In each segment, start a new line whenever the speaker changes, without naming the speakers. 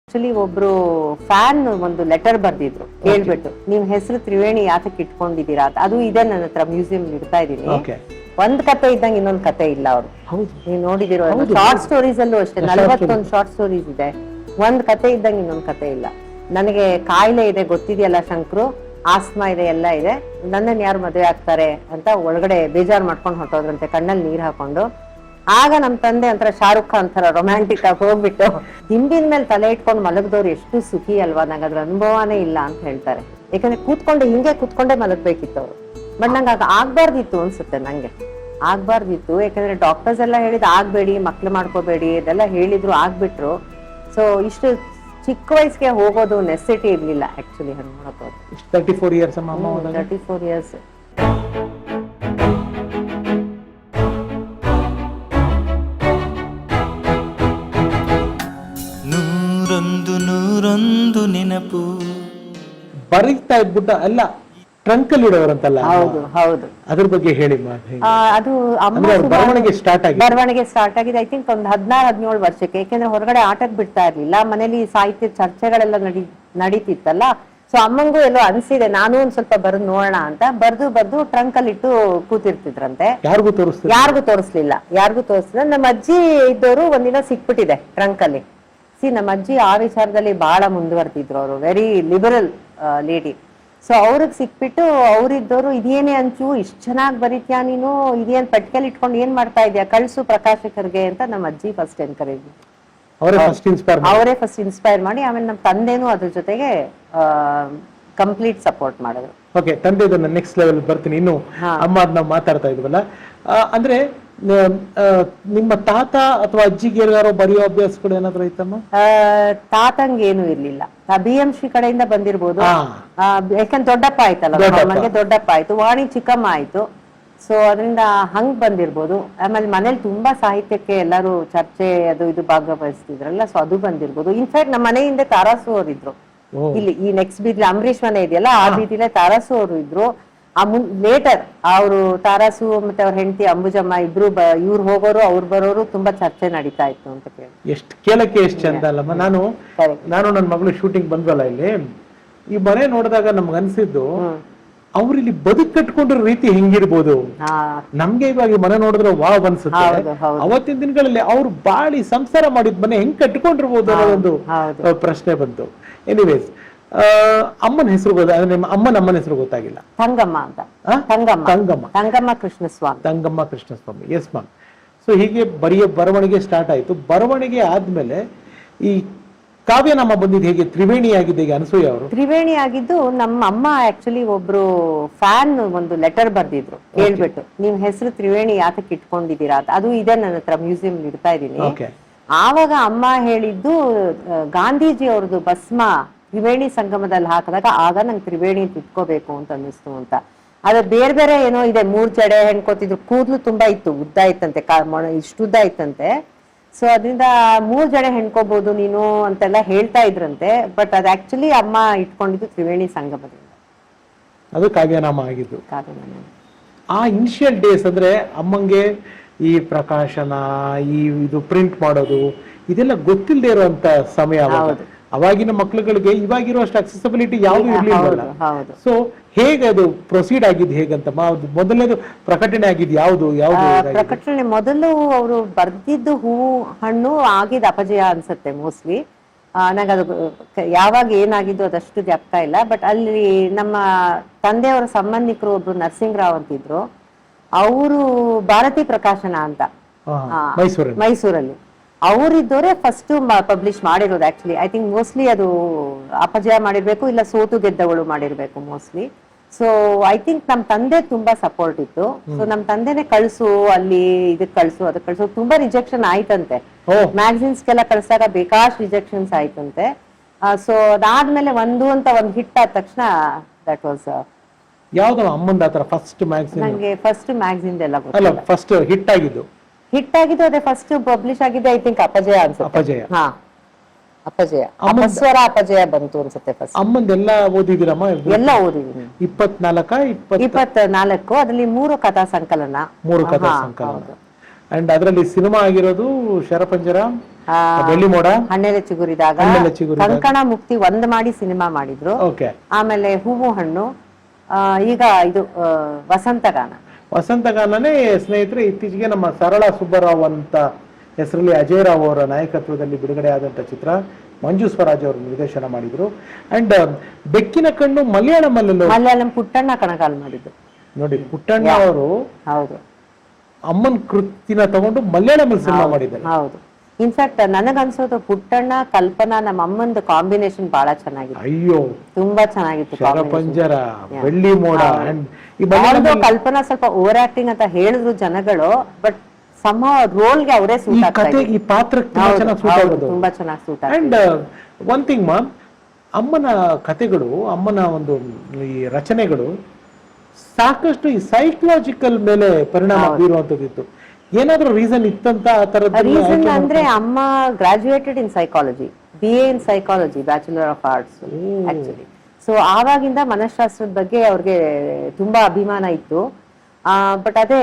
Actually ಒಬ್ರು fan ಒಂದು letter ಬರ್ದಿದ್ರು ಹೇಳ್ಬಿಟ್ಟು ನಿಮ್ ಹೆಸರು ತ್ರಿವೇಣಿ ಯಾತಕ್ಕೆ ಇಟ್ಕೊಂಡಿದೀರಾ ಅಂತ. ಅದು ಇದೆ ನನ್ನ ಹತ್ರ ಮ್ಯೂಸಿಯಂ ಇಡ್ತಾ ಇದೀನಿ. ಒಂದ್ ಕತೆ ಇದ್ದಂಗೆ ಇನ್ನೊಂದ್ ಕತೆ ಇಲ್ಲ ಅವ್ರು. ನೀವು ನೋಡಿದಿರೋ ಶಾರ್ಟ್ ಸ್ಟೋರೀಸ್ ಅಲ್ಲೂ ಅಷ್ಟೇ 41 ಶಾರ್ಟ್ ಸ್ಟೋರೀಸ್ ಇದೆ. ಒಂದ್ ಕತೆ ಇದ್ದಂಗೆ ಇನ್ನೊಂದ್ ಕತೆ ಇಲ್ಲ. ನನಗೆ ಕಾಯಿಲೆ ಇದೆ ಗೊತ್ತಿದೆಯಲ್ಲ ಶಂಕರು, ಆಸ್ಮಾ ಇದೆ, ಎಲ್ಲ ಇದೆ, ನನ್ನನ್ನು ಯಾರು ಮದುವೆ ಆಗ್ತಾರೆ ಅಂತ ಒಳಗಡೆ ಬೇಜಾರ್ ಮಾಡ್ಕೊಂಡು ಹೊರಟೋದ್ರಂತೆ ಕಣ್ಣಲ್ಲಿ ನೀರ್ ಹಾಕೊಂಡು. ಆಗ ನಮ್ ತಂದೆ ಒಂಥರ ಶಾರುಖ್ ಖಾನ್ ತರ ರೊಮ್ಯಾಂಟಿಕ್ ಆಗಿ ಹೋಗ್ಬಿಟ್ಟು ಹಿಂದಿನ ಮೇಲೆ ತಲೆ ಇಟ್ಕೊಂಡು ಮಲಗದವ್ರು ಎಷ್ಟು ಸುಖಿ ಅಲ್ವಾ, ನಂಗೆ ಅದ್ರ ಅನುಭವನೇ ಇಲ್ಲ ಅಂತ ಹೇಳ್ತಾರೆ. ಯಾಕಂದ್ರೆ ಹಿಂಗೆ ಕೂತ್ಕೊಂಡೇ ಮಲಗ್ಬೇಕಿತ್ತು ಅವ್ರು. ಬಟ್ ನಂಗೆ ಆಗ್ಬಾರ್ದಿತ್ತು ಅನ್ಸುತ್ತೆ, ನಂಗೆ ಆಗ್ಬಾರ್ದಿತ್ತು. ಯಾಕಂದ್ರೆ ಡಾಕ್ಟರ್ಸ್ ಎಲ್ಲ ಹೇಳಿದ್ ಆಗ್ಬೇಡಿ, ಮಕ್ಳು ಮಾಡ್ಕೋಬೇಡಿ ಇದೆಲ್ಲ ಹೇಳಿದ್ರು, ಆಗ್ಬಿಟ್ರು. ಸೊ ಇಷ್ಟು ಚಿಕ್ಕ ವಯಸ್ಸಿಗೆ ಹೋಗೋದು ನೆಸೆಸಿಟಿ ಇರ್ಲಿಲ್ಲ ಆಕ್ಚುಲಿ.
34 years
34 years.
ನೂರೊಂದು ನೆನಪು
ಬರೀತಾ ಇದ್ಬಿಟ್ಟ ಎಲ್ಲ ಟ್ರಂಕ್ ಅಲ್ಲಿ ಇಡೋರಂತಲ್ಲ.
ಹೌದು ಹೌದು.
ಅದ್ರ ಬಗ್ಗೆ ಹೇಳಿ.
ಅದು
ಬರವಣಿಗೆ ಸ್ಟಾರ್ಟ್
ಆಗಿದೆ ಐ ಥಿಂಕ್ ಒಂದು 16-17 ವರ್ಷಕ್ಕೆ. ಯಾಕೆಂದ್ರೆ ಹೊರಗಡೆ ಆಟಕ್ ಬಿಡ್ತಾ ಇರ್ಲಿಲ್ಲ, ಮನೇಲಿ ಸಾಹಿತ್ಯ ಚರ್ಚೆಗಳೆಲ್ಲ ನಡೀತಿತ್ತಲ್ಲ. ಸೊ ಅಮ್ಮಂಗೂ ಎಲ್ಲೋ ಅನ್ಸಿದೆ, ನಾನು ಒಂದ್ ಸ್ವಲ್ಪ ಬರೆದು ನೋಡೋಣ ಅಂತ ಬರ್ದು ಟ್ರಂಕ್ ಅಲ್ಲಿ ಇಟ್ಟು ಕೂತಿರ್ತಿದ್ರಂತೆ. ಯಾರಿಗೂ ತೋರಿಸ್ಲಿಲ್ಲ. ನಮ್ಮ ಅಜ್ಜಿ ಇದ್ದವರು ಒಂದಿನ ಸಿಕ್ಬಿಟ್ಟಿದೆ ಟ್ರಂಕ್ ಅಲ್ಲಿ. ನಮ್ಮ ಅಜ್ಜಿ ಆ ವಿಚಾರದಲ್ಲಿ ಬಹಳ ಮುಂದುವರೆದಿದ್ರು, ಅವರು ವೆರಿ ಲಿಬರಲ್ ಲೇಡಿ. ಸೊ ಅವ್ರಿಗೆ ಸಿಕ್ಬಿಟ್ಟು ಅವ್ರಿದ್ದವರು ಇದೇನೇ ಅಂಚು ಇಷ್ಟು ಚೆನ್ನಾಗಿ ಬರೀತ್ಯಾ ನೀನು, ಇದೇನ್ ಪಟ್ಕೆಲ್ ಇಟ್ಕೊಂಡು ಏನ್ ಮಾಡ್ತಾ ಇದ್ಯಾ, ಕಳ್ಸು ಪ್ರಕಾಶಕರ್ಗೆ ಅಂತ ನಮ್ಮ ಅಜ್ಜಿ ಫಸ್ಟ್ ಎನ್ಕರೇಜ್, ಅವರೇ ಫಸ್ಟ್ ಇನ್ಸ್ಪೈರ್ ಮಾಡಿ. ಆಮೇಲೆ ನಮ್ಮ ತಂದೆನೂ ಅದ್ರ ಜೊತೆಗೆ ಕಂಪ್ಲೀಟ್ ಸಪೋರ್ಟ್ ಮಾಡಿದ್ರು.
ಓಕೆ, ತಂದೆ ನೆಕ್ಸ್ಟ್ ಲೆವೆಲ್ ಬರ್ತೀನಿ. ಇನ್ನು ಅಮ್ಮ ಅದನ್ನ ಮಾತಾಡ್ತಾ ಇದ್ವಲ್ಲ, ಅಂದ್ರೆ ನಿಮ್ಮ ತಾತ ಅಥವಾ ಅಜ್ಜಿಗೆ ಯಾರೋ ಬರೆಯೋ ಅಭ್ಯಾಸಗಳು ಏನಾದ್ರು ಐತಮ್ಮ?
ತಾತಂಗೇನು ಇರ್ಲಿಲ್ಲ. BMC ಕಡೆಯಿಂದ ಬಂದಿರ್ಬೋದು, ಯಾಕಂದ್ರೆ ದೊಡ್ಡಪ್ಪ ಆಯ್ತಲ್ಲ, ನಮಗೆ ದೊಡ್ಡಪ್ಪ ಆಯ್ತು, ವಾಣಿ ಚಿಕ್ಕಮ್ಮ ಆಯ್ತು. ಸೊ ಅದರಿಂದ ಹಂಗ್ ಬಂದಿರ್ಬೋದು. ಆಮೇಲೆ ಮನೇಲಿ ತುಂಬಾ ಸಾಹಿತ್ಯಕ್ಕೆ ಎಲ್ಲರೂ ಚರ್ಚೆ ಅದು ಇದು ಭಾಗವಹಿಸ್ತಿದ್ರಲ್ಲ, ಸೊ ಅದು ಬಂದಿರ್ಬೋದು. ಇನ್ಫ್ಯಾಕ್ಟ್ ನಮ್ಮ ಮನೆ ಹಿಂದೆ ತಾರಾಸು ಅವ್ರು ಇದ್ರು. ಇಲ್ಲಿ ಈ ನೆಕ್ಸ್ಟ್ ಬೀದಿಲಿ ಅಂಬರೀಷ್ ಮನೆ ಇದೆಯಲ್ಲ, ಆ ಬೀದಿಲೇ ತಾರಾಸು ಅವರು ಇದ್ರು. ಲೇಟರ್ ಅವರು ತಾರಾಸು ಮತ್ತೆ ಅವ್ರ ಹೆಂಡತಿ ಅಂಬುಜಮ್ಮ ಇಬ್ರು ಇವ್ರು ಹೋಗೋರು ಅವ್ರು ಬರೋರು, ತುಂಬಾ ಚರ್ಚೆ ನಡೀತಾ ಇತ್ತು ಅಂತ ಕೇಳಿ.
ಎಷ್ಟು ಕೇಳಕ್ಕೆ ಎಷ್ಟು ಚಂದ ಅಲ್ಲಮ್ಮ. ನಾನು ನನ್ನ ಮಗಳು ಶೂಟಿಂಗ್ ಬಂದ್ವಲ್ಲ ಇಲ್ಲಿ, ಈ ಮನೆ ನೋಡಿದಾಗ ನಮ್ಗೆ ಅನ್ಸಿದ್ದು ಅವ್ರಿಲ್ಲಿ ಬದುಕು ಕಟ್ಕೊಂಡಿರೋ ರೀತಿ ಹೆಂಗಿರ್ಬೋದು. ನಮ್ಗೆ ಇವಾಗ ಈ ಮನೆ ನೋಡಿದ್ರೆ ವಾವ್ ಅನ್ಸುತ್ತೆ. ಅವತ್ತಿನ ದಿನಗಳಲ್ಲಿ ಅವ್ರು ಬಾಳಿ ಸಂಸಾರ ಮಾಡಿದ ಮನೆ ಹೆಂಗ್ ಕಟ್ಕೊಂಡಿರ್ಬೋದು ಅನ್ನೋ ಒಂದು ಪ್ರಶ್ನೆ ಬಂತು. ಎನಿವೇಸ್, ಅಮ್ಮನ ಹೆಸರು ನಿಮ್ಮ ಅಮ್ಮನ ಹೆಸರು ಗೊತ್ತಾಗಿಲ್ಲ.
ತಂಗಮ್ಮ ಅಂತ. Thangamma
Krishnaswamy. Yes ma'am. So ಹೀಗೆ ಬರವಣಿಗೆ ಸ್ಟಾರ್ಟ್ ಆಯ್ತು. ಬರವಣಿಗೆ ಆದ್ಮೇಲೆ ಈ ಕಾವ್ಯನಾಮ ಬಂದಿದ್ದು ಹೇಗೆ, ತ್ರಿವೇಣಿ ಆಗಿದ್ದು ಹೇಗೆ? ಅನಸೂಯ ಅವರು
ತ್ರಿವೇಣಿ ಆಗಿದ್ದು ನಮ್ಮ ಅಮ್ಮ ಆಕ್ಚುಲಿ ಒಬ್ರು ಫ್ಯಾನ್ ಒಂದು ಲೆಟರ್ ಬರ್ದಿದ್ರು ಹೇಳ್ಬಿಟ್ಟು ನಿಮ್ ಹೆಸರು ತ್ರಿವೇಣಿ ಯಾತಕ್ಕೆ ಇಟ್ಕೊಂಡಿದೀರಾ ಅಂತ. ಅದು ಇದೆ ನನ್ನ ಹತ್ರ ಮ್ಯೂಸಿಯಂ ಇಡ್ತಾ ಇದೀನಿ. ಆವಾಗ ಅಮ್ಮ ಹೇಳಿದ್ದು ಗಾಂಧೀಜಿ ಅವ್ರದ್ದು ಭಸ್ಮ ತ್ರಿವೇಣಿ ಸಂಗಮದಲ್ಲಿ ಹಾಕಿದಾಗ ಆಗ ನಂಗೆ ತ್ರಿವೇಣಿ ಇಟ್ಕೋಬೇಕು ಅಂತ ಅನ್ನಿಸ್ತು ಅಂತ. ಅದು ಬೇರೆ ಬೇರೆ ಏನೋ ಇದೆ, 3 ಜಡೆ ಹೆಣ್ಕೋತಿದ್ರು, ಕೂದಲು ತುಂಬಾ ಇತ್ತು, ಉದ್ದ ಇತ್ತಂತೆ, ಇಷ್ಟು ಉದ್ದ ಇತ್ತಂತೆ. ಸೊ ಅದರಿಂದ 3 ಜಡೆ ಹೆಣ್ಕೋಬಹುದು ನೀನು ಅಂತೆಲ್ಲ ಹೇಳ್ತಾ ಇದ್ರಂತೆ. ಬಟ್ ಅದು ಆಕ್ಚುಲಿ ಅಮ್ಮ ಇಟ್ಕೊಂಡಿದ್ದು ತ್ರಿವೇಣಿ ಸಂಗಮದಿಂದ.
ಅದು ಕಾವ್ಯನಾಮ ಆಗಿದ್ದು. ಆ ಇನಿಷಿಯಲ್ ಡೇಸ್ ಅಂದ್ರೆ ಅಮ್ಮಂಗೆ ಈ ಪ್ರಕಾಶನ, ಇದು ಪ್ರಿಂಟ್ ಮಾಡೋದು ಇದೆಲ್ಲ ಗೊತ್ತಿಲ್ಲದೆ ಇರುವಂತ ಸಮಯ. ಅವಾಗಿನ ಮಕ್ಳುಗಳಿಗೆ ಇವಾಗಿರುವಷ್ಟು ಅಕ್ಸೆಸಿಬಿಲಿಟಿ ಯಾವ್ದು ಇರ್ಲಿಲ್ಲ. ಸೊ ಹೇಗೆ ಅದು ಪ್ರೊಸೀಡ್ ಆಗಿದ್ದು ಹೇಗಂತ? ಮೊದಲನೇದು ಪ್ರಕಟಣೆ ಆಗಿದ್ದು ಯಾವ್ದು?
ಪ್ರಕಟಣೆ ಮೊದಲು ಅವರು ಬರ್ದಿದ್ದು ಹೂವು ಹಣ್ಣು ಆಗಿದ್ದು ಅಪಜಯ ಅನ್ಸುತ್ತೆ ಮೋಸ್ಟ್ಲಿ. ನಂಗೆ ಅದು ಯಾವಾಗ ಏನಾಗಿದ್ದು ಅದಷ್ಟು ಜ್ಞಾಪಕ ಇಲ್ಲ. ಬಟ್ ಅಲ್ಲಿ ನಮ್ಮ ತಂದೆಯವರ ಸಂಬಂಧಿಕರು ಒಬ್ರು ನರಸಿಂಗರಾವ್ ಅಂತಿದ್ರು, ಅವರು ಭಾರತಿ ಪ್ರಕಾಶನ ಅಂತ ಮೈಸೂರಲ್ಲಿ ಅವರಿದ್ದವರೇ ಫಸ್ಟ್ ಪಬ್ಲಿಷ್ ಮಾಡಿರೋದು. ಆಕ್ಚುಲಿ ಐ ಥಿಂಕ್ ಮೋಸ್ಟ್ಲಿ ಅದು ಅಪಜಯ ಮಾಡಿರ್ಬೇಕು, ಇಲ್ಲ ಸೋತು ಗೆದ್ದವಳು ಮಾಡಿರ್ಬೇಕು ಮೋಸ್ಟ್ಲಿ. ಸೊ ಐ ಥಿಂಕ್ ನಮ್ ತಂದೆ ತುಂಬಾ ಸಪೋರ್ಟ್ ಇತ್ತು. ಸೊ ನಮ್ ತಂದೆನೆ ಕಳ್ಸು, ಅಲ್ಲಿ ಇದಕ್ ಕಳ್ಸು, ಅದಕ್ಕೆ ಕಳ್ಸು. ತುಂಬಾ ರಿಜೆಕ್ಷನ್ ಆಯ್ತಂತೆ, ಮ್ಯಾಗಝಿನ್ಸ್ಗೆಲ್ಲ ಕಳ್ಸಾಗ ಬೇಕಾಷ್ಟು ರಿಜೆಕ್ಷನ್ಸ್ ಆಯ್ತಂತೆ. ಸೊ ಅದಾದ್ಮೇಲೆ ಒಂದು ಹಿಟ್ ಆದ ತಕ್ಷಣ ದಟ್ ವಾಸ್
ಯಾವ್ದು ಅಮ್ಮಂದ ಆತರ ಫಸ್ಟ್ ಮ್ಯಾಗಝಿನ್?
ನಂಗೆ ಫಸ್ಟ್ ಮ್ಯಾಗಝಿನ್ ಎಲ್ಲ ಗೊತ್ತಿಲ್ಲ.
ಫಸ್ಟ್ ಹಿಟ್ ಆಗಿದ್ದು
ಅದೇ ಫಸ್ಟ್ ಪಬ್ಲಿಷ್ ಆಗಿದೆ ಐ ಥಿಂಕ್ ಅಪಜಯ ಅನ್ಸುತ್ತೆ. ಅಪಜಯ ಬಂತು ಅನ್ಸುತ್ತೆ ಫಸ್ಟ್.
ಅಮ್ಮಂದೆಲ್ಲ ಓದಿದಿರಮ್ಮ?
ಎಲ್ಲ ಓದಿದೀನಿ.
24
ಅದ್ರಲ್ಲಿ 3 ಕಥಾ ಸಂಕಲನ.
ಅಂಡ್ ಅದರಲ್ಲಿ ಸಿನಿಮಾ ಆಗಿರೋದು ಶರಪಂಜರ, ಬೆಳ್ಳಿ ಮೋಡ,
ಹಣ್ಣೆಲೆ ಚಿಗುರಿದಾಗ, ಕಂಕಣ ಮುಕ್ತಿ ಒಂದ್ ಮಾಡಿ ಸಿನಿಮಾ ಮಾಡಿದ್ರು.
ಓಕೆ.
ಆಮೇಲೆ ಹೂವು ಹಣ್ಣು, ಈಗ ಇದು ವಸಂತಗಾನ.
ವಸಂತಗಾನನೇ ಸ್ನೇಹಿತರೆ ಇತ್ತೀಚೆಗೆ ನಮ್ಮ ಸರಳ ಸುಬ್ಬರಾವ್ ಅಂತ ಹೆಸರಲ್ಲಿ ಅಜಯ್ ರಾವ್ ಅವರ ನಾಯಕತ್ವದಲ್ಲಿ ಬಿಡುಗಡೆ ಆದಂತ ಚಿತ್ರ. ಮಂಜು ಸ್ವರಾಜ್ ಅವರು ನಿರ್ದೇಶನ ಮಾಡಿದ್ರು. ಅಂಡ್ ಬೆಕ್ಕಿನ ಕಣ್ಣು ಮಲಯಾಳಂ
ಪುಟ್ಟಣ್ಣ ಕಣಗಾಲ್ ಮಾಡಿದ್ರು.
ನೋಡಿ, ಪುಟ್ಟಣ್ಣ ಅವರು
ಹೌದು
ಅಮ್ಮನ್ ಕೃತಿನ ತಗೊಂಡು ಮಲಯಾಳಂ ಸಿನಿಮಾ ಮಾಡಿದ್ದಾರೆ.
ಹೌದು. ಇನ್ಫ್ಯಾಕ್ಟ್ ನನಗನ್ಸೋದು ಪುಟ್ಟಣ್ಣ ಕಲ್ಪನಾ ನಮ್ಮ ಅಮ್ಮಂದು ಕಾಂಬಿನೇಷನ್ ಬಹಳ ಚೆನ್ನಾಗಿತ್ತು.
ಅಯ್ಯೋ,
ತುಂಬಾ ಚೆನ್ನಾಗಿತ್ತು.
ಶರಪಂಜರ, ಬೆಳ್ಳಿ ಮೋಡ.
ಕಲ್ಪನಾ ಸ್ವಲ್ಪ ಓವರ್ ಆಕ್ಟಿಂಗ್ ಅಂತ ಹೇಳಿದ್ರು ಜನಗಳು, ಬಟ್ ಸಮ ರೋಲ್ಗೆ ಅವರೇ ಸೂಟ್ ಆಗ್ತಾರೆ.
ಈ ಪಾತ್ರಕ್ಕೆ
ತುಂಬಾ ಚೆನ್ನಾಗಿ ಸೂಟ್ ಆಗ್ತದೆ.
ಅಂಡ್ ಒನ್ ಥಿಂಗ್ ಮ್ಯಾಮ್, ಅಮ್ಮನ ಕಥೆಗಳು, ಅಮ್ಮನ ಒಂದು ಈ ರಚನೆಗಳು ಸಾಕಷ್ಟು ಈ ಸೈಕಲಾಜಿಕಲ್ ಮೇಲೆ ಪರಿಣಾಮ ಬೀರುವಂತದ್ದಿತ್ತು. ಏನಾದ್ರೂ ರೀಸನ್ ಇತ್ತಂತ? ಆ ತರದ
ರೀಸನ್ ಅಂದ್ರೆ ಅಮ್ಮ graduated in psychology, BA in psychology, bachelor of arts actually. So ಆವಾಗಿಂದ ಮನಃಶಾಸ್ತ್ರದ ಬಗ್ಗೆ ಅವ್ರಿಗೆ ತುಂಬಾ ಅಭಿಮಾನ ಇತ್ತು. ಬಟ್ ಅದೇ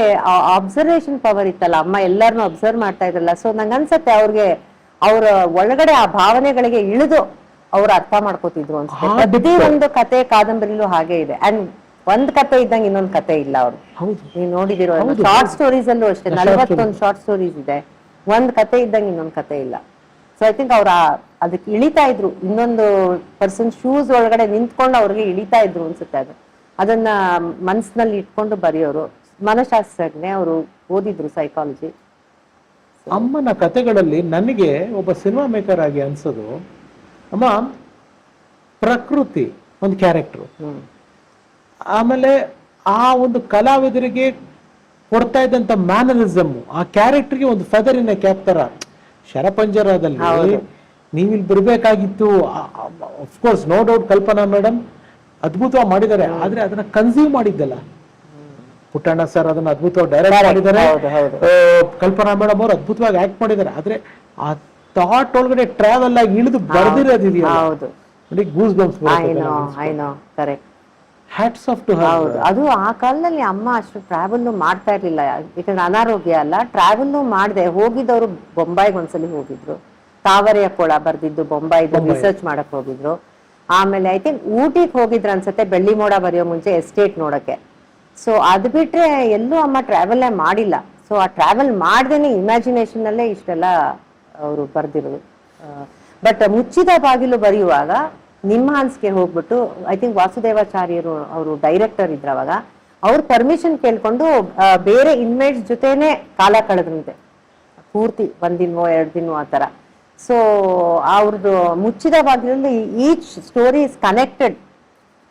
ಅಬ್ಸರ್ವೇಷನ್ ಪವರ್ ಇತ್ತಲ್ಲ, ಅಮ್ಮ ಎಲ್ಲಾರನ್ನೂ ಅಬ್ಸರ್ವ್ ಮಾಡ್ತಾ ಇದ್ರಲ್ಲ. ಸೊ ನಂಗನ್ಸತ್ತೆ ಅವ್ರಿಗೆ ಅವ್ರ ಒಳಗಡೆ ಆ ಭಾವನೆಗಳಿಗೆ ಇಳಿದು ಅವ್ರು ಅರ್ಥ ಮಾಡ್ಕೋತಿದ್ರು ಅನ್ಸುತ್ತೆ. ಪ್ರತಿ ಒಂದು ಕತೆ ಕಾದಂಬರಿಲೂ ಹಾಗೆ ಇದೆ. ಅಂಡ್ ಒಂದ್ ಕತೆ ಇದ್ದಂಗೆ ಇನ್ನೊಂದ್ ಕತೆ ಇಲ್ಲ ಅವ್ರು. ನೀವು ನೋಡಿದಿರೋ ಶಾರ್ಟ್ ಸ್ಟೋರೀಸ್ ಅಲ್ಲೂ ಅಷ್ಟೇ 41 ಶಾರ್ಟ್ ಸ್ಟೋರೀಸ್ ಇದೆ. ಒಂದ್ ಕತೆ ಇದ್ದಂಗೆ ಇನ್ನೊಂದ್ ಕತೆ ಇಲ್ಲ. ಸೊ ಐ ಥಿಂಕ್ ಅವ್ರ ಅದಕ್ಕೆ ಇಳಿತಾ ಇದ್ರು, ಇನ್ನೊಂದು ಪರ್ಸನ್ ಶೂಸ್ ಒಳಗಡೆ ನಿಂತ್ಕೊಂಡು ಅವ್ರಿಗೆ ಇಳಿತಾ ಇದ್ರು ಅನ್ಸುತ್ತೆ. ಅದನ್ನ ಮನಸ್ಸಿನಲ್ಲಿ ಇಟ್ಕೊಂಡು ಬರೆಯೋರು. ಮನಃಶಾಸ್ತ್ರಜ್ಞೆ, ಅವರು ಓದಿದ್ರು ಸೈಕಾಲಜಿ.
ಅಮ್ಮನ ಕತೆಗಳಲ್ಲಿ ನನಗೆ ಒಬ್ಬ ಸಿನಿಮಾ ಮೇಕರ್ ಆಗಿ ಅನ್ಸೋದು, ಅಮ್ಮ ಪ್ರಕೃತಿ ಒಂದು ಕ್ಯಾರೆಕ್ಟರ್, ಆಮೇಲೆ ಆ ಒಂದು ಕಲಾವಿದರಿಗೆ ಕೊಡ್ತಾ ಇದ್ದಂತ ಮ್ಯಾನರಿಸಮ್, ಆ ಕ್ಯಾರೆಕ್ಟರ್ಗೆ ಒಂದು ಫೆದರ್ ಇನ್ ಕ್ಯಾಪ್ ತರ. ಶರಪಂಜರದಲ್ಲಿ ನೀವಿಲ್ಲಿ ಬರ್ಬೇಕಾಗಿತ್ತು. ಅಫ್ಕೋರ್ಸ್ ನೋ ಡೌಟ್ ಕಲ್ಪನಾ ಮೇಡಮ್ ಅದ್ಭುತವಾಗಿ ಮಾಡಿದ್ದಾರೆ, ಆದ್ರೆ ಅದನ್ನ ಕನ್ಸ್ಯೂಮ್ ಮಾಡಿದ್ದಲ್ಲ ಪುಟ್ಟಣ್ಣ ಸರ್, ಅದನ್ನ ಅದ್ಭುತವಾಗಿ ಡೈರೆಕ್ಟ್ ಮಾಡಿದ್ದಾರೆ. ಕಲ್ಪನಾ ಮೇಡಮ್ ಅವರು ಅದ್ಭುತವಾಗಿ ಆಕ್ಟ್ ಮಾಡಿದ್ದಾರೆ. ಆದ್ರೆ ಆ ಥಾಟ್ ಒಳಗಡೆ ಟ್ರಾವೆಲ್ ಆಗಿ ಇಳಿದು ಬರ್ದಿರೋದಿದೆಯಲ್ಲ, ನೋಡಿ goosebumps. Hats off to her.
ಅದು ಆ ಕಾಲದಲ್ಲಿ ಅಮ್ಮ ಅಷ್ಟು ಟ್ರಾವೆಲ್ ಮಾಡ್ತಾ ಇರ್ಲಿಲ್ಲ, ಯಾಕಂದ್ರೆ ಅನಾರೋಗ್ಯ ಅಲ್ಲ. ಟ್ರಾವೆಲ್ ಮಾಡದೆ ಹೋಗಿದ್ದವರು ಬೊಂಬಾಯಿಗೆ ಒಂದ್ಸಲಿ ಹೋಗಿದ್ರು, ತಾವರೆಯ ಕೊಳ ಬರ್ದಿದ್ದು ಬೊಂಬಾಯಿದು ರಿಸರ್ಚ್ ಮಾಡಕ್ ಹೋಗಿದ್ರು. ಆಮೇಲೆ ಐ ಥಿಂಕ್ ಊಟಿಗೆ ಹೋಗಿದ್ರು ಅನ್ಸುತ್ತೆ, ಬೆಳ್ಳಿ ಮೋಡ ಬರೆಯೋ ಮುಂಚೆ ಎಸ್ಟೇಟ್ ನೋಡಕ್ಕೆ. ಸೊ ಅದ್ ಬಿಟ್ರೆ ಎಲ್ಲೂ ಅಮ್ಮ ಟ್ರಾವೆಲ್ ಮಾಡಿಲ್ಲ. ಸೊ ಆ ಟ್ರಾವೆಲ್ ಮಾಡ್ದೇನೆ ಇಮ್ಯಾಜಿನೇಷನ್ ಅಲ್ಲೇ ಇಷ್ಟೆಲ್ಲ ಅವರು ಬರ್ದಿರೋದು. ಬಟ್ ಮುಚ್ಚಿದ ಬಾಗಿಲು ಬರೆಯುವಾಗ ನಿಮ್ಹಾನ್ಸ್ಗೆ ಹೋಗ್ಬಿಟ್ಟು, ಐ ಥಿಂಕ್ ವಾಸುದೇವಾಚಾರ್ಯರು ಅವರು ಡೈರೆಕ್ಟರ್ ಇದ್ರ ಅವಾಗ, ಅವ್ರ ಪರ್ಮಿಷನ್ ಕೇಳ್ಕೊಂಡು ಬೇರೆ ಇನ್ಮೇಟ್ಸ್ ಜೊತೆನೆ ಕಾಲ ಕಳೆದ್ರಂತೆ, ಪೂರ್ತಿ 1 ದಿನವೋ 2 ದಿನವೋ ಆ ತರ. ಸೊ ಅವ್ರದ್ದು ಮುಚ್ಚಿದ ಬಾಗಿಲಲ್ಲಿ each story is connected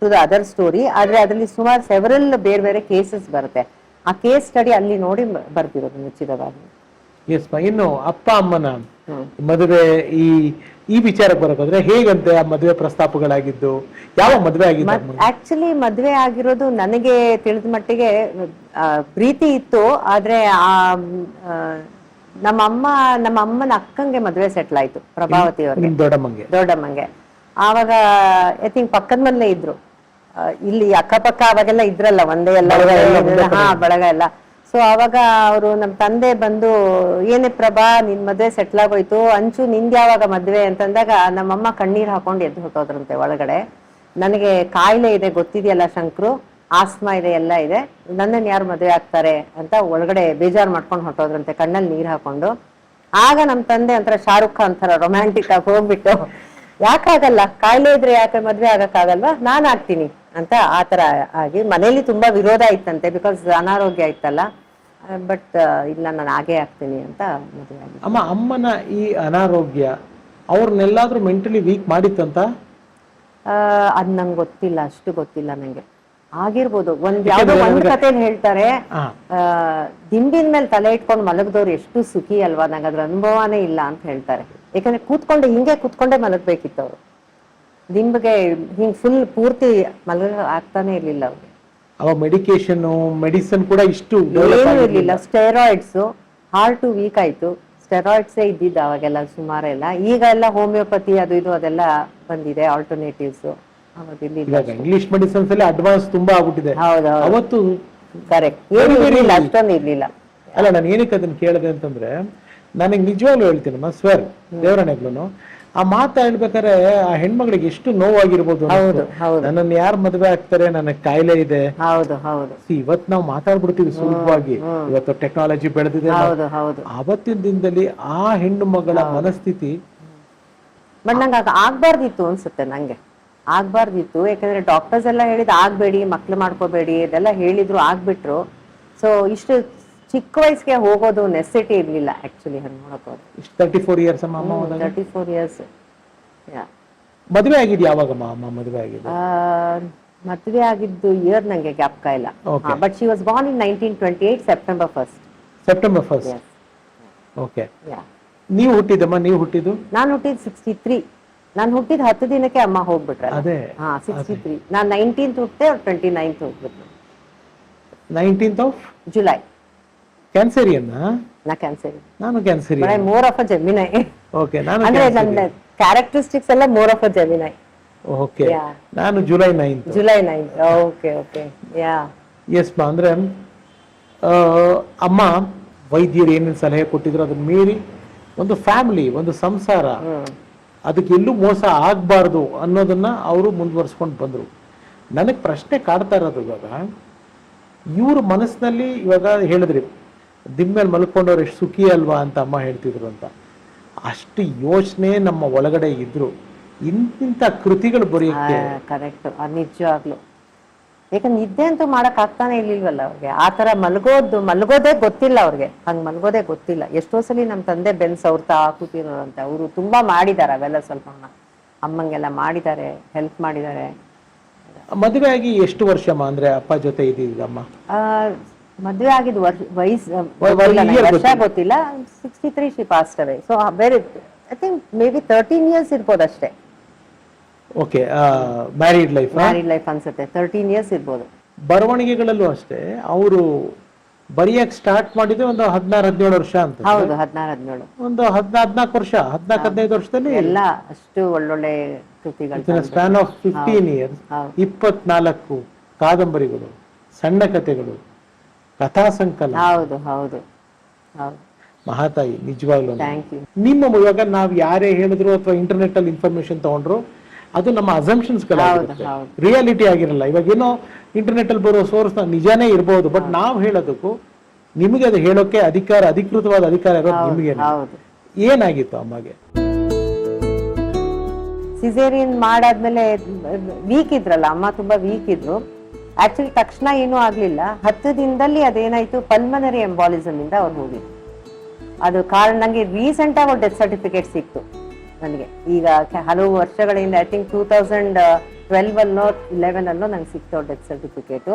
to the other story. ಆದ್ರೆ ಅದರಲ್ಲಿ ಸುಮಾರು ಸೆವರಲ್ ಬೇರೆ ಬೇರೆ ಕೇಸಸ್ ಬರುತ್ತೆ. ಆ ಕೇಸ್ ಸ್ಟಡಿ ಅಲ್ಲಿ ನೋಡಿ ಬರ್ತಿರೋದು ಮುಚ್ಚಿದ ಬಾಗಿಲು.
ಎಸ್, ಇನ್ನು ಅಪ್ಪ ಅಮ್ಮನ ಮದುವೆ ಈ ವಿಚಾರಕ್ಕೆ ಬರೋದಾದ್ರೆ ಹೇಗಂತೆ ಆ ಮದುವೆ ಪ್ರಸ್ತಾಪಗಳಾಗಿದ್ದು, ಯಾವ ಮದುವೆ ಆಗಿದ್ದು?
ಆಕ್ಚುಲಿ ಮದುವೆ ಆಗಿರೋದು ನನಗೆ ತಿಳಿದ ಮಟ್ಟಿಗೆ ಪ್ರೀತಿ ಇತ್ತು. ಆದ್ರೆ ನಮ್ಮ ಅಮ್ಮನ ಅಕ್ಕಂಗೆ ಮದುವೆ ಸೆಟ್ಲ್ ಆಯ್ತು, ಪ್ರಭಾವತಿ ಅವ್ರಿಗೆ, ದೊಡ್ಡಮ್ಮಂಗೆ. ಆವಾಗ ಐ ಥಿಂಕ್ ಪಕ್ಕದ ಮನೇಲೆ ಇದ್ರು, ಇಲ್ಲಿ ಅಕ್ಕಪಕ್ಕ ಅವಾಗೆಲ್ಲ ಇದ್ರಲ್ಲ, ಒಂದೇ ಎಲ್ಲ ಬಳಗ ಎಲ್ಲ. ಸೊ ಅವಾಗ ಅವರು ನಮ್ಮ ತಂದೆ ಬಂದು, ಏನೇ ಪ್ರಭಾ ನಿನ್ ಮದ್ವೆ ಸೆಟ್ಲ್ ಆಗೋಯ್ತು, ಅಂಚು ನಿಂದ ಯಾವಾಗ ಮದ್ವೆ ಅಂತಂದಾಗ ನಮ್ಮಮ್ಮ ಕಣ್ಣೀರ್ ಹಾಕೊಂಡು ಎದ್ದು ಹೊಟ್ಟೋದ್ರಂತೆ ಒಳಗಡೆ. ನನಗೆ ಕಾಯಿಲೆ ಇದೆ ಗೊತ್ತಿದೆಯಲ್ಲ ಶಂಕ್ರು, ಆಸ್ಮಾ ಇದೆ, ಎಲ್ಲ ಇದೆ, ನನ್ನನ್ನು ಯಾರು ಮದುವೆ ಆಗ್ತಾರೆ ಅಂತ ಒಳಗಡೆ ಬೇಜಾರು ಮಾಡ್ಕೊಂಡು ಹೊಟ್ಟೋದ್ರಂತೆ, ಕಣ್ಣಲ್ಲಿ ನೀರ್ ಹಾಕೊಂಡು. ಆಗ ನಮ್ಮ ತಂದೆ ಒಂಥರ ಶಾರುಖ್ ಖಾನ್ ತರ ರೊಮ್ಯಾಂಟಿಕ್ ಆಗಿ ಹೋಗ್ಬಿಟ್ಟು, ಯಾಕಾಗಲ್ಲ, ಕಾಯಿಲೆ ಇದ್ರೆ ಯಾಕೆ ಮದ್ವೆ ಆಗಕ್ಕಾಗಲ್ವಾ, ನಾನ್ ಆಗ್ತೀನಿ ಅಂತ ಆತರ ಆಗಿ. ಮನೇಲಿ ತುಂಬಾ ವಿರೋಧ ಇತ್ತಂತೆ, ಬಿಕಾಸ್ ಅನಾರೋಗ್ಯ ಇತ್ತಲ್ಲ. ಬಟ್ ಇಲ್ಲ, ನಾನು ಹಾಗೆ ಆಗ್ತೀನಿ ಅಂತ ಮದುವೆ ಆಗಿ.
ಅಮ್ಮನ ಈ ಅನಾರೋಗ್ಯ ಅವ್ರನ್ನೆಲ್ಲಾದ್ರೂ ಮೆಂಟಲಿ ವೀಕ್ ಮಾಡಿತ್ತಂತ?
ಅದ್ ನಂಗೆ ಗೊತ್ತಿಲ್ಲ, ಅಷ್ಟು ಗೊತ್ತಿಲ್ಲ ನಂಗೆ. ಆಗಿರ್ಬೋದು. ಯಾವ್ದೋ ಒಂದ್ ಕತೆ ಹೇಳ್ತಾರೆ, ದಿಂಬಿನ ಮೇಲೆ ತಲೆ ಇಟ್ಕೊಂಡು ಮಲಗದವ್ರು ಎಷ್ಟು ಸುಖಿ ಅಲ್ವಾ, ನಂಗೆ ಅದ್ರ ಅನುಭವನೇ ಇಲ್ಲ ಅಂತ ಹೇಳ್ತಾರೆ. ಯಾಕಂದ್ರೆ ಹಿಂಗೆ ಕೂತ್ಕೊಂಡೇ ಮಲಗ್ಬೇಕಿತ್ತು ಅವ್ರು. ದಿಂಬಿಗೆ ಹಿಂಗ್ ಫುಲ್ ಪೂರ್ತಿ ಮಲಗ ಆಗ್ತಾನೆ ಇರ್ಲಿಲ್ಲ ಅವ್ರಿಗೆ.
ಅವಾಗ ಮೆಡಿಸಿನ್ ಕೂಡ ಇಷ್ಟು
ಏನೂ ಇರ್ಲಿಲ್ಲ. ಸ್ಟೆರಾಯ್ಡ್ಸ್, ಹಾರ್ಟ್ ವೀಕ್ ಆಯ್ತು, ಸ್ಟೆರಾಯ್ಡ್ಸೇ ಇದ್ದಿದ್ದು ಅವಾಗೆಲ್ಲ ಸುಮಾರೆಲ್ಲ. ಈಗ ಎಲ್ಲ ಹೋಮಿಯೋಪತಿ ಅದು ಇದು ಅದೆಲ್ಲ ಬಂದಿದೆ, ಆಲ್ಟರ್ನೇಟಿವ್ಸ್.
ಇಂಗ್ಲಿಷ್ ಮೆಡಿಸಿನ್ಸ್ ಅಲ್ಲಿ ಅಡ್ವಾನ್ಸ್ ತುಂಬಾ ಆಗ್ಬಿಟ್ಟಿದೆ.
ಹೌದೌದು,
ಅವತ್ತು
ಕರೆಕ್ಟ್, ಏನು ಇರ್ಲಿಲ್ಲ, ಅಷ್ಟೊಂದು ಇರ್ಲಿಲ್ಲ.
ಅಲ್ಲ ನಾನು ಏನಕ್ಕೆ ಅದನ್ನ ಕೇಳಿದೆ ಅಂತಂದ್ರೆ, ನನಗೆ ನಿಜವಾಗ್ಲೂ ಹೇಳ್ತೀನಮ್ಮ ಸ್ವರ್ ದೇವರಣೆಗಳು, ಆ ಮಾತಾ ಹೇಳ್ಬೇಕಾದ್ರೆ ಆ ಹೆಣ್ಮಗಳಿಗೆ ಎಷ್ಟು ನೋವಾಗಿರ್ಬೋದು. ನನ್ನನ್ನು ಯಾರು ಮದುವೆ ಆಗ್ತಾರೆ, ನನಗೆ ಕಾಯಿಲೆ ಇದೆ. ಇವತ್ತು ನಾವು ಮಾತಾಡ್ಬಿಡ್ತೀವಿ ಸುಲಭವಾಗಿ, ಇವತ್ತು ಟೆಕ್ನಾಲಜಿ ಬೆಳೆದಿದೆ. ಅವತ್ತಿನ ದಿನದಲ್ಲಿ ಆ ಹೆಣ್ಣು ಮಗಳ ಮನಸ್ಥಿತಿ
ಬಟ್ ನಂಗೆ ಆಗ್ಬಾರ್ದಿತ್ತು ಅನ್ಸುತ್ತೆ. ನಂಗೆ ಆಗ್ಬಾರ್ದಿತ್ತು, ಯಾಕಂದ್ರೆ ಡಾಕ್ಟರ್ಸ್ ಎಲ್ಲ ಹೇಳಿದ್ ಆಗ್ಬೇಡಿ, ಮಕ್ಳು ಮಾಡ್ಕೋಬೇಡಿ ಇದೆಲ್ಲ ಹೇಳಿದ್ರು, ಆಗ್ಬಿಟ್ರು. ಸೊ ಇಷ್ಟು ಚಿಕ್ಕ ವಯಸ್ಸಿಗೆ ಹೋಗೋದು ನೆಸೆಸಿಟಿ ಇರ್ಲಿಲ್ಲ ಆಕ್ಚುಲಿ. ನೋಡಕ್
34 ಇಯರ್ಸ್ ಅಮ್ಮ.
34 ಇಯರ್ಸ್.
ಮದುವೆ ಆಗಿದ್ದು ಯಾವಾಗಮ್ಮ ಅಮ್ಮ ಮದುವೆ ಆಗಿದ್ದು?
ಮದುವೆ ಆಗಿದ್ದು ಇಯರ್ ನಂಗೆ ಜ್ಞಾಪಕ ಇಲ್ಲ. But she was born in 1928 September 1st.
September 1st. Okay. ನೀವು ಹುಟ್ಟಿದಮ್ಮ? ನೀವು ಹುಟ್ಟಿದ್ದು?
ನಾನು ಹುಟ್ಟಿದ್ 63. ನಾನು ಹುಟ್ಟಿದ 10 ದಿನಕ್ಕೆ ಅಮ್ಮ ಹೋಗ್ಬಿಟ್ರೆ.
ಅದೇ
63. ನಾನು 19th ಹುಟ್ಟೆ, 29th ಹೋಗ್ಬಿಟ್ರು.
19th of
July.
ಕ್ಯಾನ್ಸರಿಯನ್?
ನಾ ಕ್ಯಾನ್ಸರಿ.
ನಾನು Cancerian.
But more of a Gemini.
Okay. ನಾನು
ಅಂದ್ರೆ ನನ್ನ ಕ್ಯಾರೆಕ್ಟರಿಸ್ಟಿಕ್ಸ್ ಎಲ್ಲ more of a Gemini.
Okay. ನಾನು July 9th.
July 9th. Okay okay. Yeah.
Yes ma'am. ಅಂದ್ರೆ ಅಮ್ಮ ವೈದ್ಯರು ಏನೇನು ಸಲಹೆ ಕೊಟ್ಟಿದ್ರು ಅದನ್ನ ಮೀರಿ ಒಂದು ಫ್ಯಾಮಿಲಿ, ಒಂದು ಸಂಸಾರ, ಅದಕ್ಕೆ ಎಲ್ಲೂ ಮೋಸ ಆಗ್ಬಾರ್ದು ಅನ್ನೋದನ್ನ ಅವರು ಮುಂದುವರ್ಸ್ಕೊಂಡು ಬಂದ್ರು. ನನಗೆ ಪ್ರಶ್ನೆ ಕಾಡ್ತಾ ಇರೋದು ಇವಾಗ, ಇವ್ರ ಮನಸ್ಸಿನಲ್ಲಿ ಇವಾಗ ಹೇಳಿದ್ರಿ ದಿಮ್ಮೇಲೆ ಮಲ್ಕೊಂಡವ್ರು ಎಷ್ಟು ಸುಖಿ ಅಲ್ವಾ ಅಂತ ಅಮ್ಮ ಹೇಳ್ತಿದ್ರು ಅಂತ. ಅಷ್ಟು ಯೋಚನೆ ನಮ್ಮ ಒಳಗಡೆ ಇದ್ರು ಇಂತಿಂತ ಕೃತಿಗಳು ಬರೆಯಕ್ಕೆ.
ಕರೆಕ್ಟ್. ನಿಜವಾಗ್ಲು. ಯಾಕಂದ್ರೆ ನಿದ್ದೆ ಅಂತೂ ಮಾಡಕ್ ಆಗ್ತಾನೆ ಇರ್ಲಿಲ್ವಲ್ಲ ಅವ್ರಿಗೆ. ಆತರ ಮಲ್ಗೋದೇ ಗೊತ್ತಿಲ್ಲ ಅವ್ರಿಗೆ. ಹಂಗ್ ಮಲ್ಗೋದೇ ಗೊತ್ತಿಲ್ಲ. ಎಷ್ಟೋ ಸಲ ನಮ್ ತಂದೆ ಬೆನ್ ಸೌರ್ತಾ ಕೂತಿರೋರಂತೆ. ಅವರು ತುಂಬಾ ಮಾಡಿದಾರೆ ಅವೆಲ್ಲ, ಸ್ವಲ್ಪ ಅಮ್ಮಂಗೆಲ್ಲ ಮಾಡಿದ್ದಾರೆ, ಹೆಲ್ಪ್ ಮಾಡಿದ್ದಾರೆ.
ಮದುವೆ ಆಗಿ ಎಷ್ಟು ವರ್ಷಮ್ಮ? ಅಂದ್ರೆ ಅಪ್ಪ ಜೊತೆ ಇದ್ದೀಗಮ್ಮ?
ಮದುವೆ ಆಗಿದ್ ವರ್ಷ ಗೊತ್ತಿಲ್ಲ. 63 ಶಿ ಪಾಸ್ಟ್ ಅವೇ. ಸೊ ಬೇರೆ I think may be 13 years ಇರ್ಬೋದು ಅಷ್ಟೇ.
ಓಕೆ. ಮ್ಯಾರಿಡ್ ಲೈಫ್
ಅನ್ಸುತ್ತೆ. 13 years ಇರ್ಬೋದು.
ಬರವಣಿಗೆಗಳಲ್ಲೂ ಅಷ್ಟೇ ಅವರು ಬರೆಯಕ್ ಸ್ಟಾರ್ಟ್ ಮಾಡಿದ್ರೆ ಒಂದು 16-17 ವರ್ಷ ಅಂತ.
ಹೌದು, 16-17.
ಒಂದು 14 ವರ್ಷ, 14-15 ವರ್ಷದಲ್ಲಿ
ಎಲ್ಲ ಅಷ್ಟು ಒಳ್ಳೊಳ್ಳೆ ಕೃತಿಗಳು.
ಸ್ಪ್ಯಾನ್ ಆಫ್ 15 years 24 ಕಾದಂಬರಿಗಳು, ಸಣ್ಣ ಕಥೆಗಳು, ಕಥಾ ಸಂಕಲನ.
ಹೌದು ಹೌದು ಹೌದು.
ಮಹಾತಾಯಿ ನಿಜವಾಗ್ಲೂ
ಥ್ಯಾಂಕ್ ಯು.
ನಿಮ್ಮ ಇವಾಗ ನಾವ್ ಯಾರೇ ಹೇಳಿದ್ರು ಅಥವಾ ಇಂಟರ್ನೆಟ್ ಅಲ್ಲಿ ಇನ್ಫಾರ್ಮೇಶನ್ ತಗೊಂಡ್ರು ಅದು ನಮ್ಮ ಅಸಂಪ್ಷನ್ಸ್ ಗಳಾಗಿರುತ್ತೆ, ರಿಯಾಲಿಟಿ ಆಗಿರಲ್ಲ. ಇವಾಗ ಏನೋ ಇಂಟರ್ನೆಟ್ ಅಲ್ಲಿ ಬರೋ ಸೋರ್ಸ್ ನಿಜಾನೇ ಇರಬಹುದು, ಬಟ್ ನಾವು ಹೇಳೋದಕ್ಕೂ ನಿಮಗೆ ಅದು ಹೇಳೋಕೆ ಅಧಿಕೃತವಾದ ಅಧಿಕಾರ ಇರೋದು ನಿಮಗೆ. ಏನಾಗಿತ್ತು ಅಮ್ಮಗೆ?
ಸಿಸೇರಿಯನ್ ಮಾಡಾದ್ಮೇಲೆ ವೀಕ್ ಇದ್ರಲ್ಲ ಅಮ್ಮ, ತುಂಬಾ ವೀಕ್ ಇದ್ರು. ಆಕ್ಚುಲಿ ತಕ್ಷಣ ಏನೂ ಆಗ್ಲಿಲ್ಲ. 10 ದಿನದಲ್ಲಿ ಅದೇನಾಯ್ತು, ಪಲ್ಮನರಿ ಎಂಬಾಲಿಸಮ್ ಇಂದ ಅವ್ರು ಹೋಗಿದ್ರು. ಅದು ಕಾರಣ ನಂಗೆ ರೀಸೆಂಟ್ ಆಗಿ ಡೆತ್ ಸರ್ಟಿಫಿಕೇಟ್ ಸಿಕ್ತು ನನಗೆ. ಈಗ ಹಲವು ವರ್ಷಗಳಿಂದ, ಐ ಥಿಂಕ್ 2012 ಅಲ್ಲೋ 11 ಅಲ್ಲೋ ನಂಗೆ ಸಿಕ್ತು ಡೆತ್ ಸರ್ಟಿಫಿಕೇಟು.